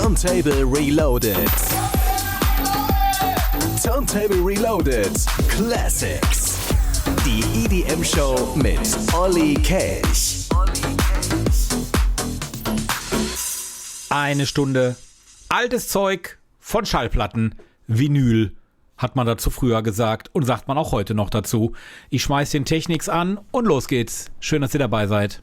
Turntable Reloaded. Turntable Reloaded ClassiX. Die EDM-Show mit Olli Kelch. Eine Stunde altes Zeug von Schallplatten, Vinyl, hat man dazu früher gesagt und sagt man auch heute noch dazu. Ich schmeiß den Technics an und los geht's. Schön, dass ihr dabei seid.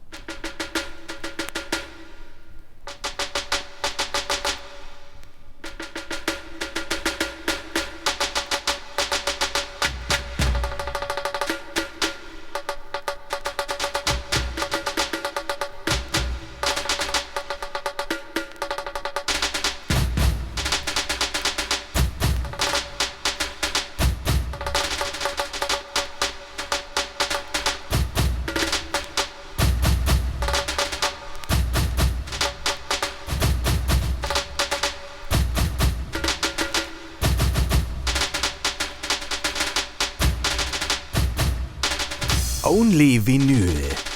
Only Vinyl.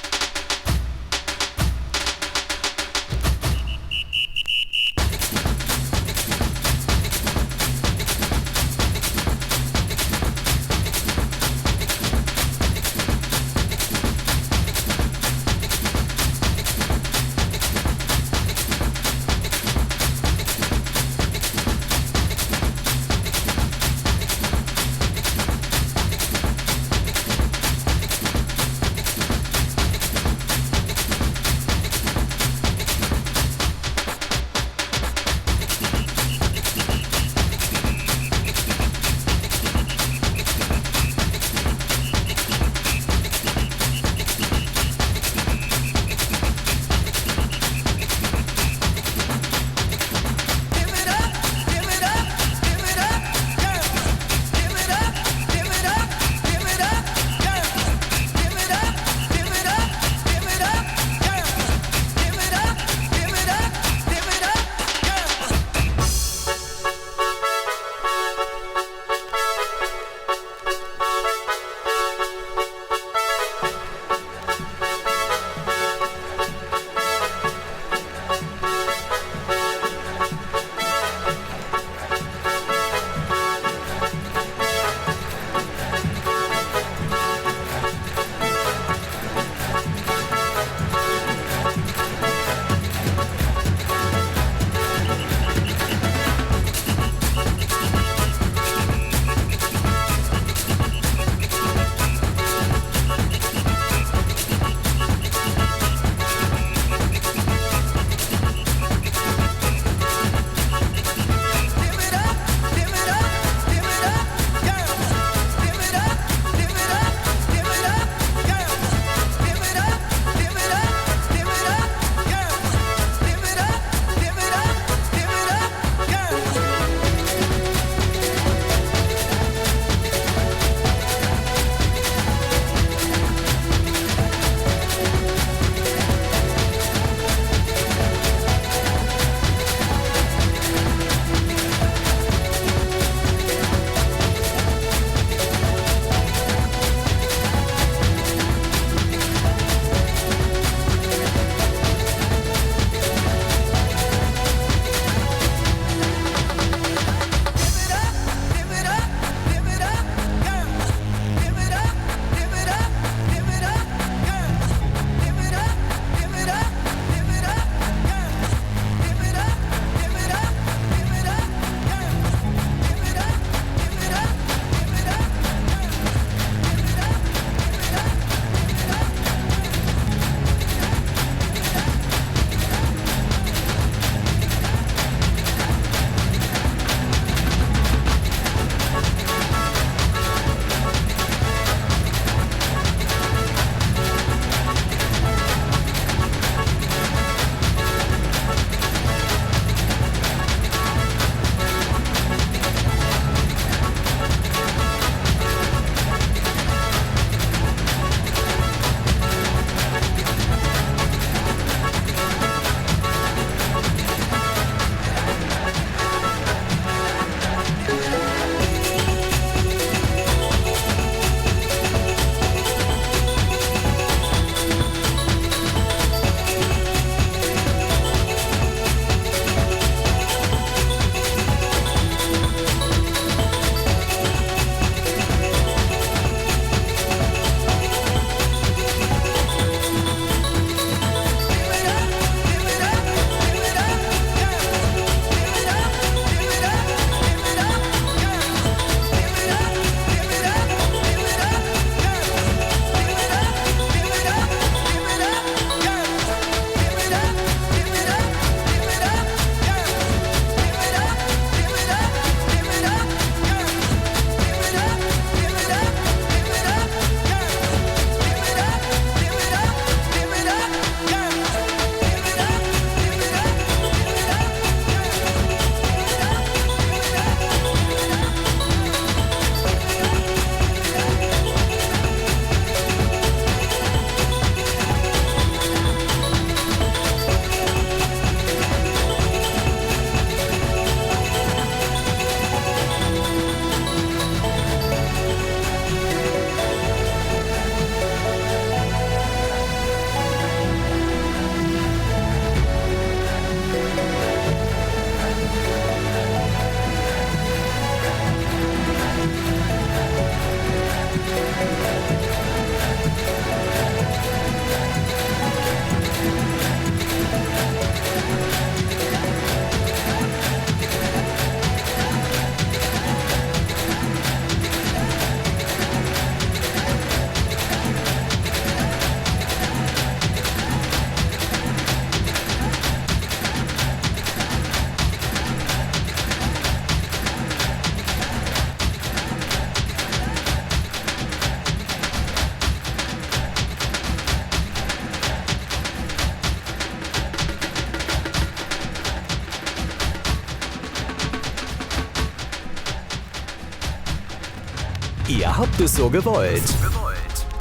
Ihr habt es so gewollt.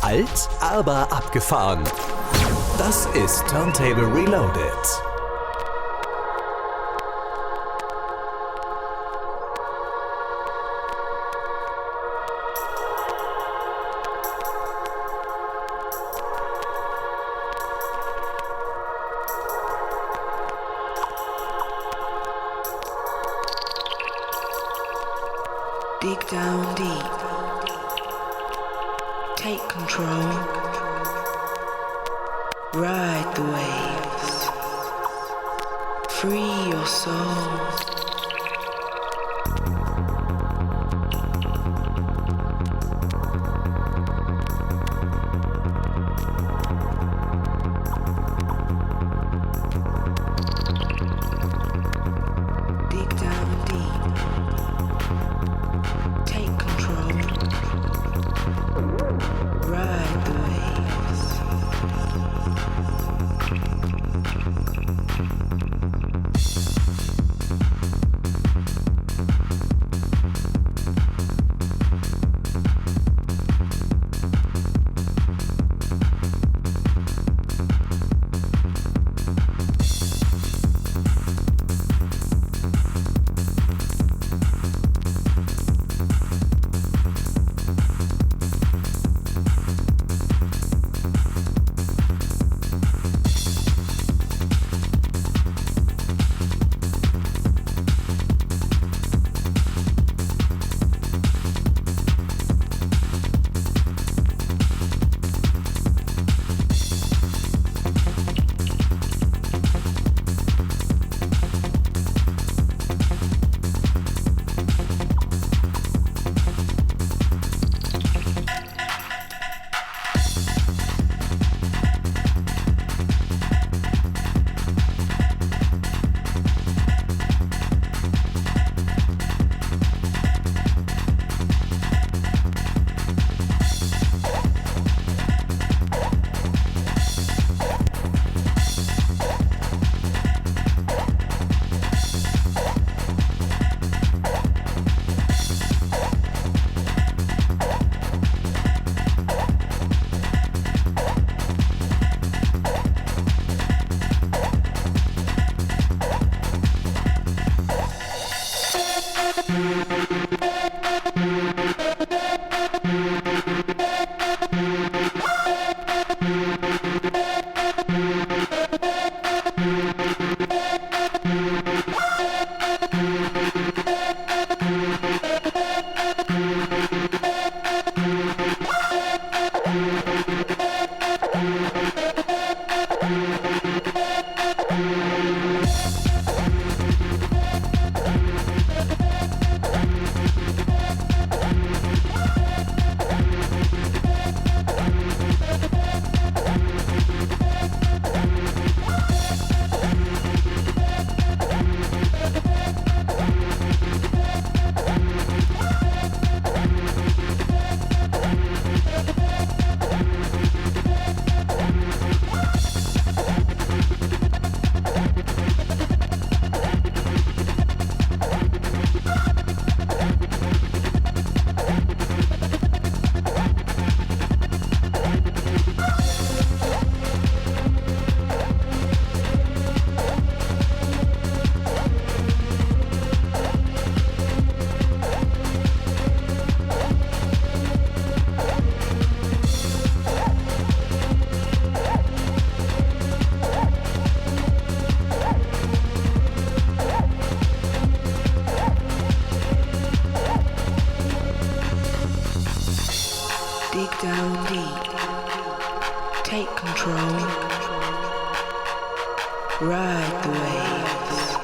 Alt, aber abgefahren. Das ist Turntable Reloaded. Dig down deep. Take control. Ride the waves. Free your soul. Ride the waves.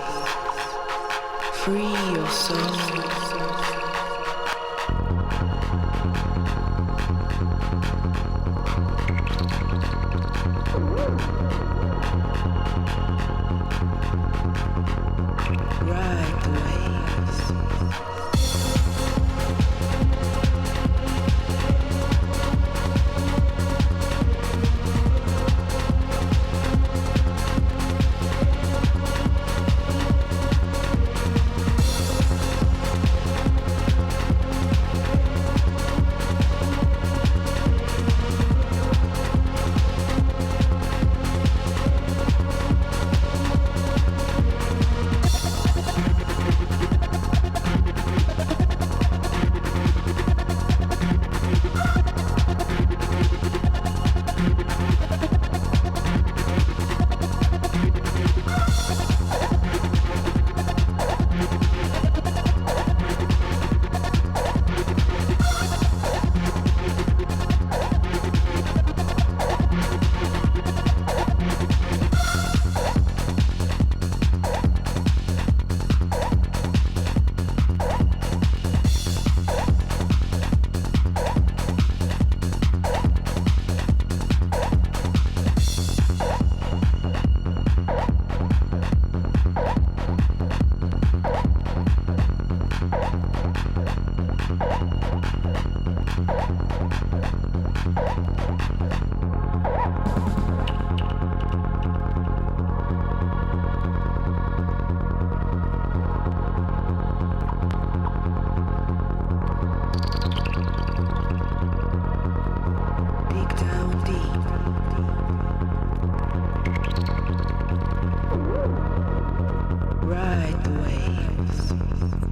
Free your soul. Ride the waves.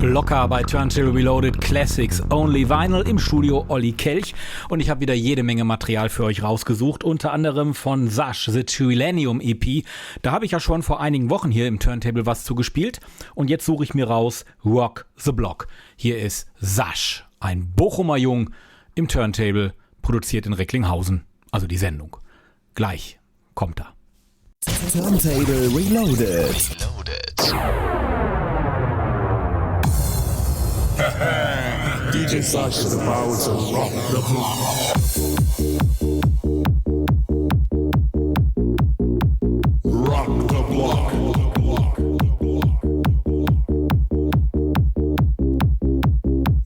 Blokka bei Turntable Reloaded, ClassiX, Only Vinyl, im Studio Olli Kelch. Und ich habe wieder jede Menge Material für euch rausgesucht, unter anderem von Sash, The Trilenium EP. Da habe ich ja schon vor einigen Wochen hier im Turntable was zu gespielt. Und jetzt suche ich mir raus Rock the Block. Hier ist Sash, ein Bochumer Jung im Turntable, produziert in Recklinghausen. Also die Sendung. Gleich kommt er. Turntable Reloaded. DJ Sash is about to rock the block. Rock the block.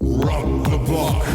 Rock the block.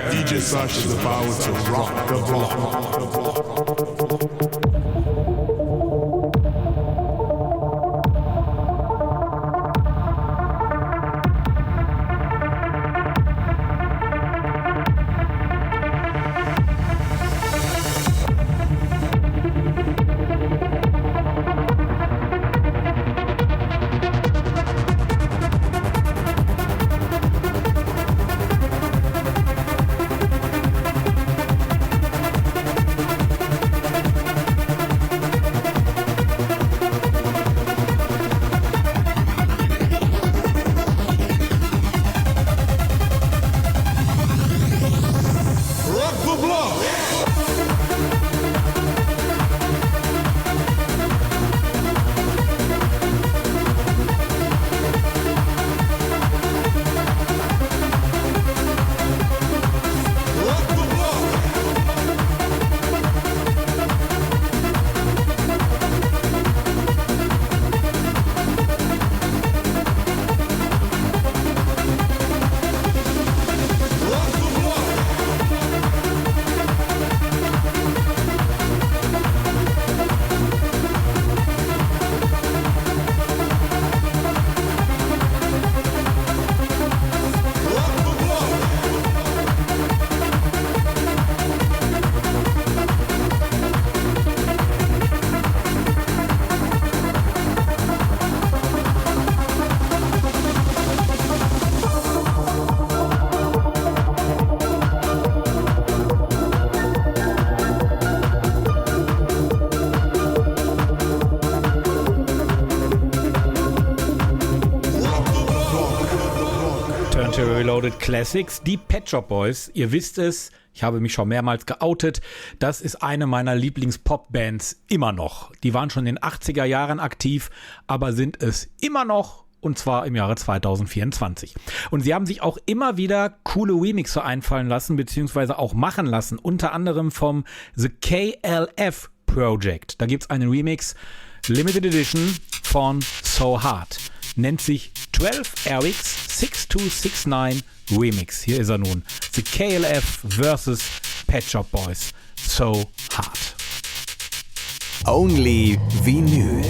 DJ Sash is about to rock the block. Reloaded Classics, die Pet Shop Boys. Ihr wisst es, ich habe mich schon mehrmals geoutet. Das ist eine meiner Lieblings-Pop-Bands immer noch. Die waren schon in den 80er Jahren aktiv, aber sind es immer noch, und zwar im Jahre 2024. Und sie haben sich auch immer wieder coole Remixe einfallen lassen, beziehungsweise auch machen lassen, unter anderem vom The KLF Project. Da gibt es einen Remix, Limited Edition von So Hard. Nennt sich 12 RX 6269 Remix. Hier ist er nun. The KLF vs. Pet Shop Boys. So Hard. Only Vinyl.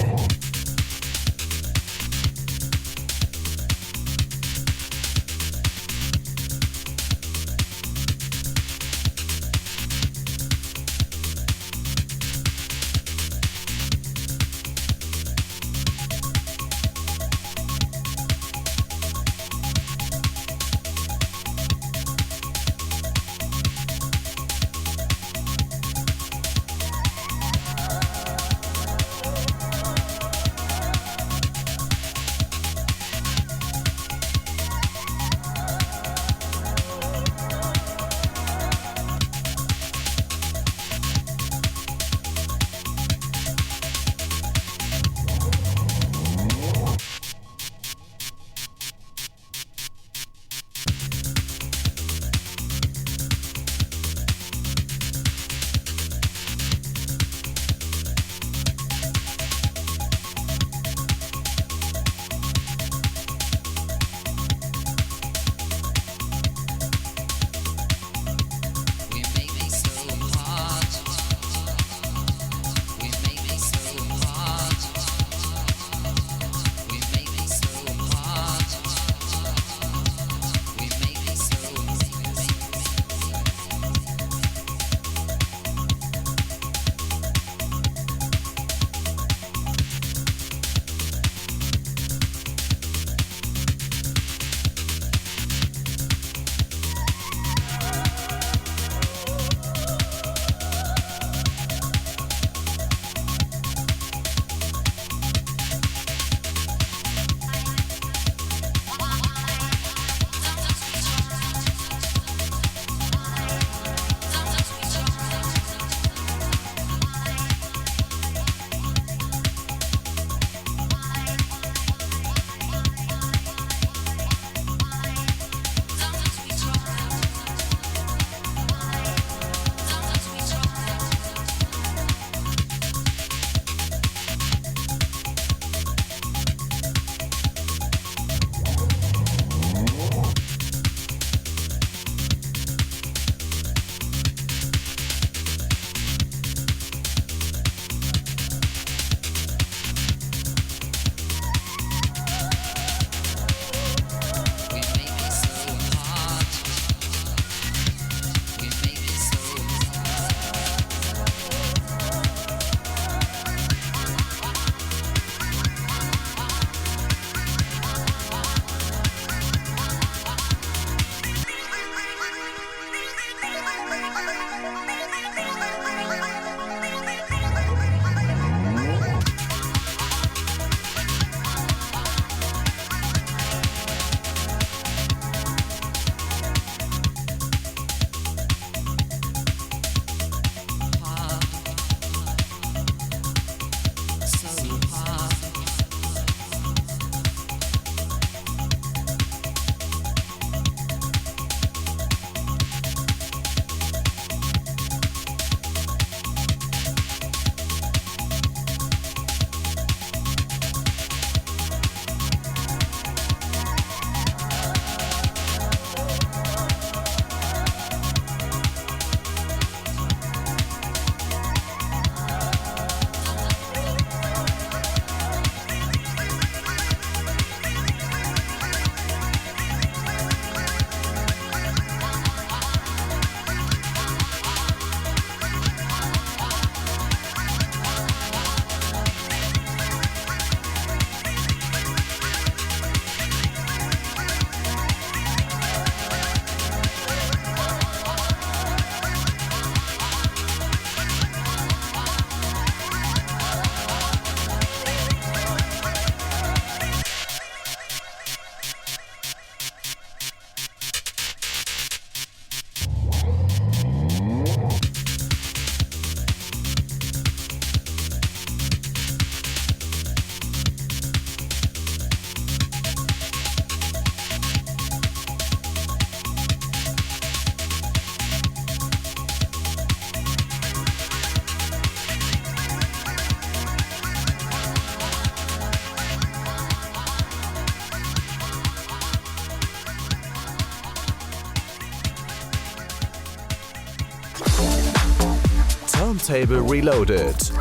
Turntable Reloaded.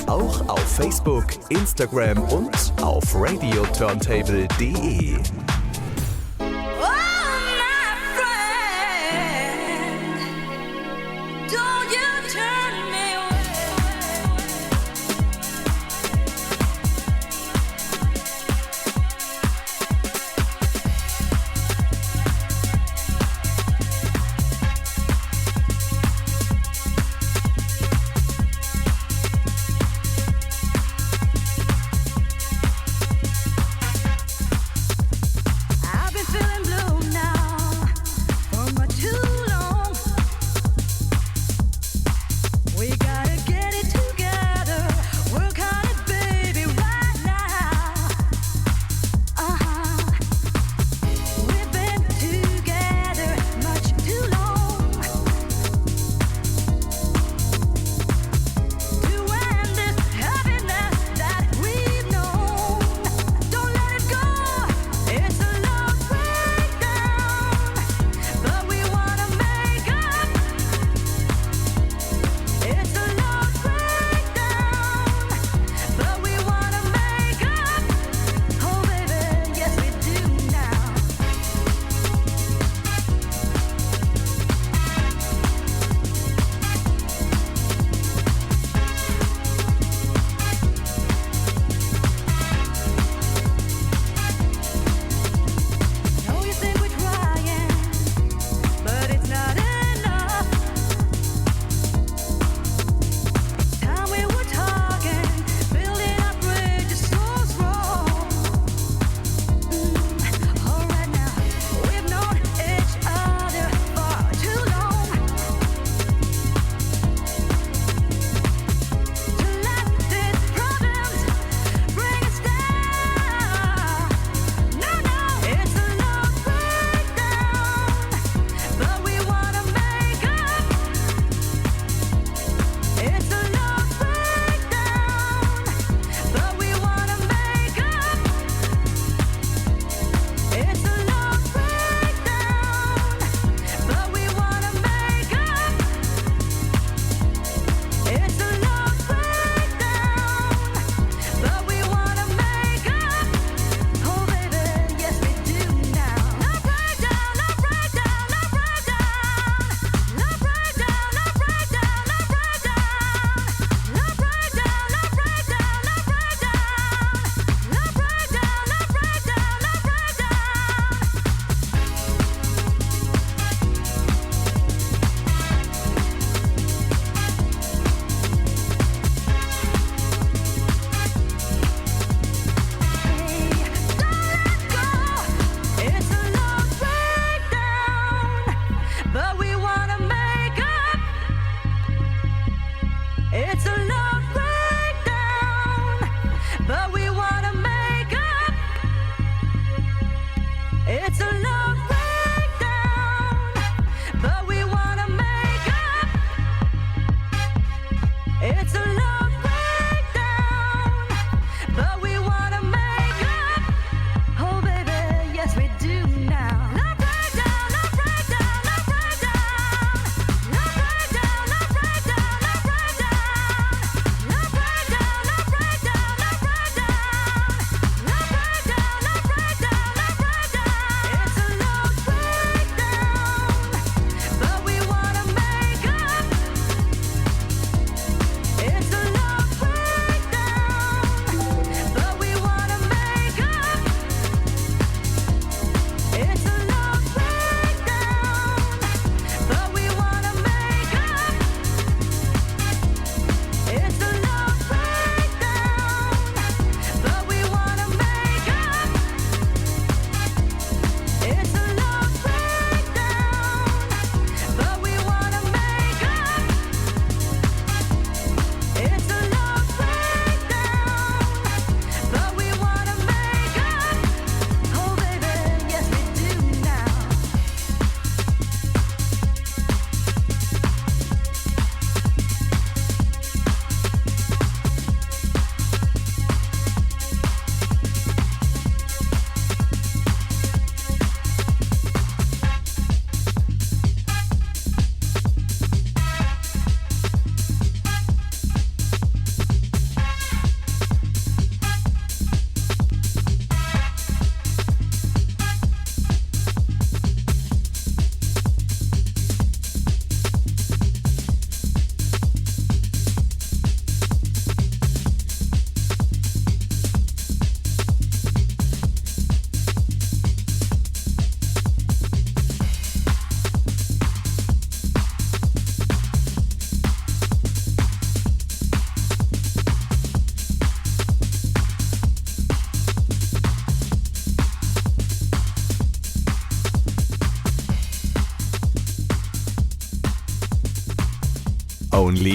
Auch auf Facebook, Instagram und auf radioturntable.de.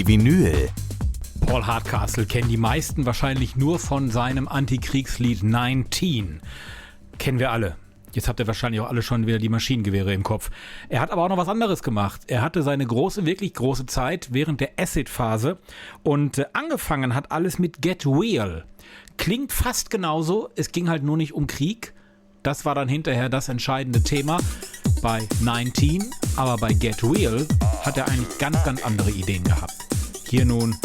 wie Vinyl. Paul Hardcastle kennen die meisten wahrscheinlich nur von seinem Antikriegslied 19. Kennen wir alle. Jetzt habt ihr wahrscheinlich auch alle schon wieder die Maschinengewehre im Kopf. Er hat aber auch noch was anderes gemacht. Er hatte seine wirklich große Zeit während der Acid-Phase und angefangen hat alles mit Get Real. Klingt fast genauso, es ging halt nur nicht um Krieg. Das war dann hinterher das entscheidende Thema bei 19, aber bei Get Real hat er eigentlich ganz andere Ideen gehabt. Hier nun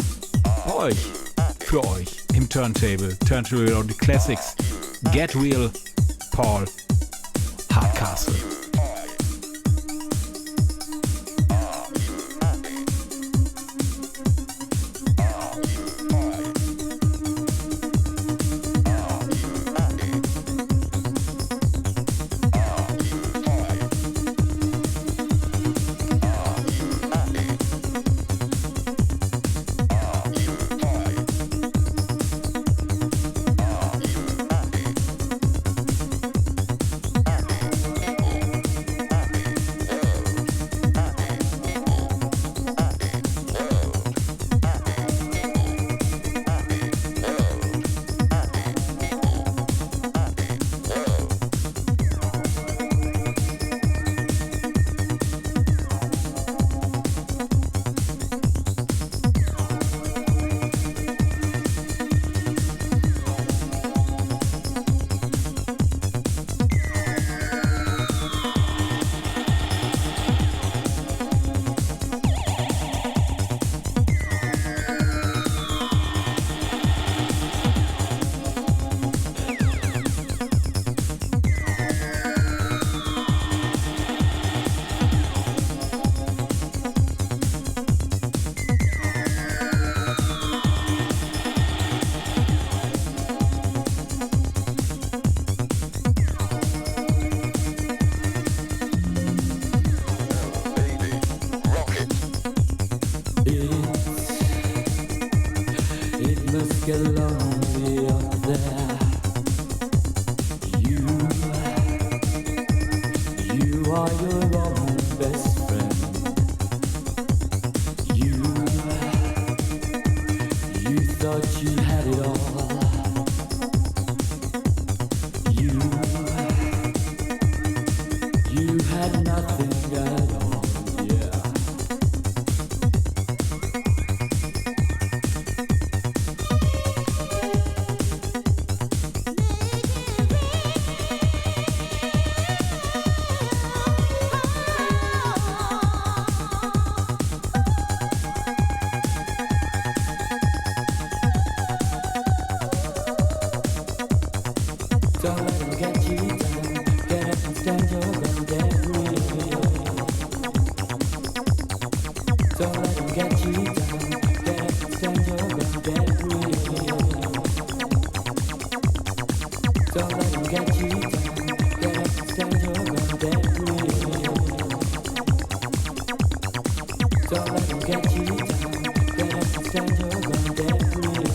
bei euch, für euch im Turntable und die ClassiX. Get Real, Paul Hardcastle. Get lonely up there. You are your own best friend. You thought you had it all. You had nothing at all. Yeah. Don't let 'em get you down. Get up and stand your ground, get real. Don't let 'em get you down. Get up and stand your ground, get real. Don't let 'em get you down. Get up and stand your ground, get real. Don't let 'em get you down. Get up and stand your ground, get real.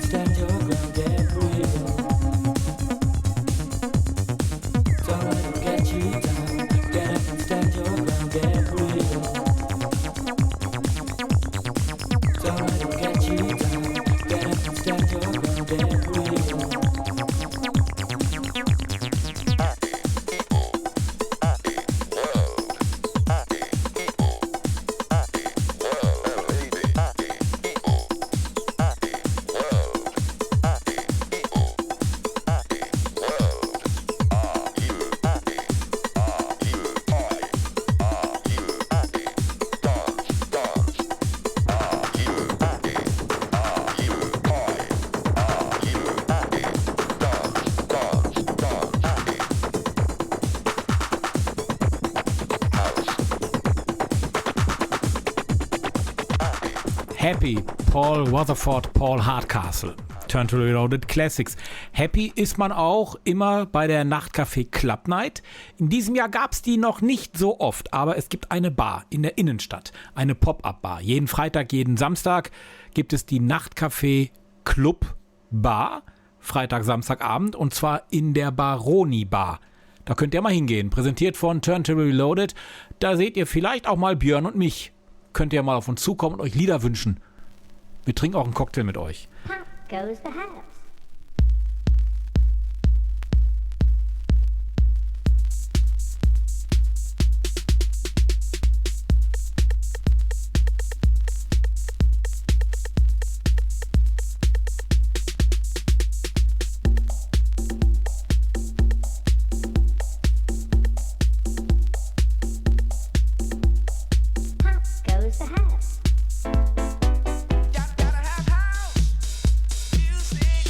Stand your ground, Happy, Paul Rutherford, Paul Hardcastle. Turntable Reloaded ClassiX. Happy ist man auch immer bei der Nachtcafé Club Night. In diesem Jahr gab es die noch nicht so oft, aber es gibt eine Bar in der Innenstadt, eine Pop-Up-Bar. Jeden Freitag, jeden Samstag gibt es die Nachtcafé Club Bar, Freitag, Samstagabend, und zwar in der Baroni Bar. Da könnt ihr mal hingehen, präsentiert von Turntable Reloaded. Da seht ihr vielleicht auch mal Björn und mich. Könnt ihr mal auf uns zukommen und euch Lieder wünschen. Wir trinken auch einen Cocktail mit euch. Goes the house. Goes the house. Gotta have house music.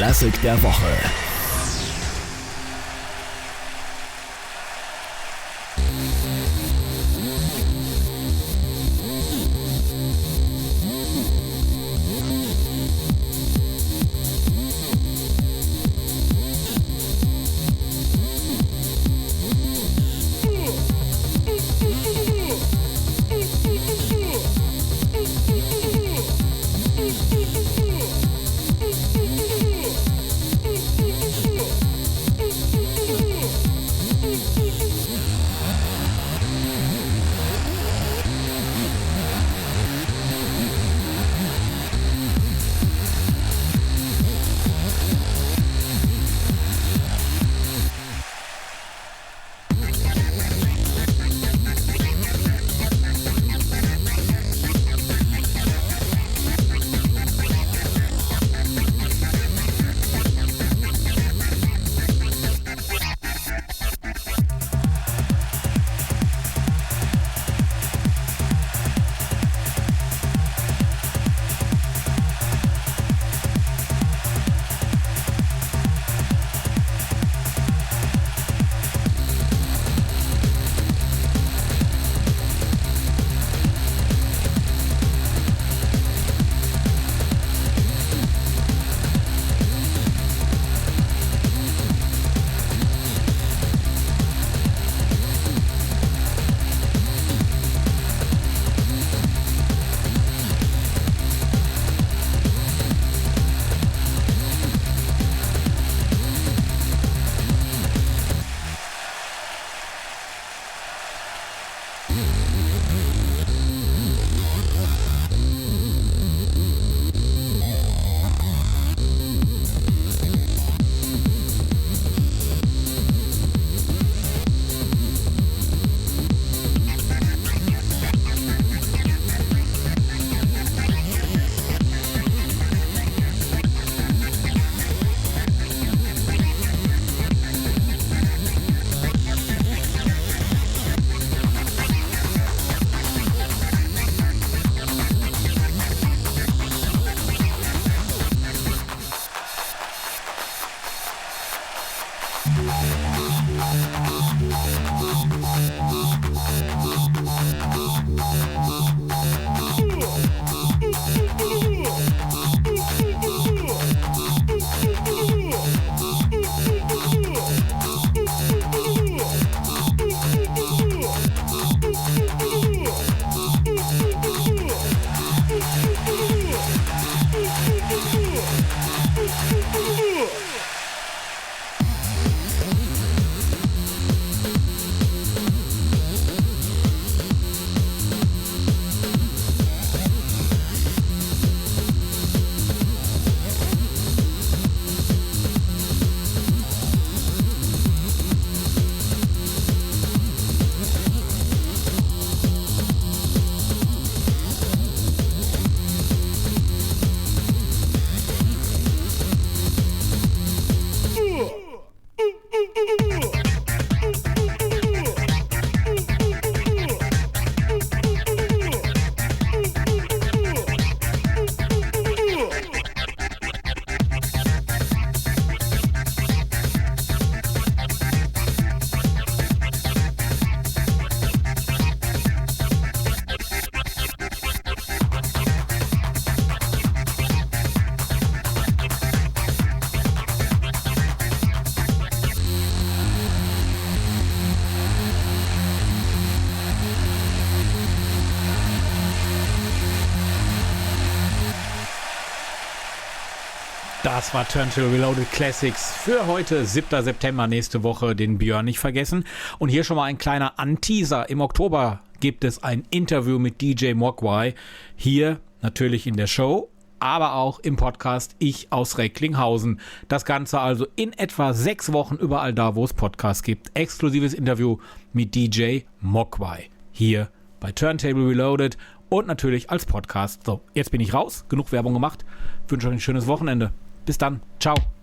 Klassik der Woche. Das war Turntable Reloaded Classics für heute, 7. September, nächste Woche, den Björn nicht vergessen. Und hier schon mal ein kleiner Anteaser. Im Oktober gibt es ein Interview mit DJ Mogwai. Hier natürlich in der Show, aber auch im Podcast Ich aus Recklinghausen. Das Ganze also in etwa 6 Wochen überall da, wo es Podcasts gibt. Exklusives Interview mit DJ Mogwai. Hier bei Turntable Reloaded und natürlich als Podcast. So, jetzt bin ich raus. Genug Werbung gemacht. Wünsche euch ein schönes Wochenende. Bis dann. Ciao.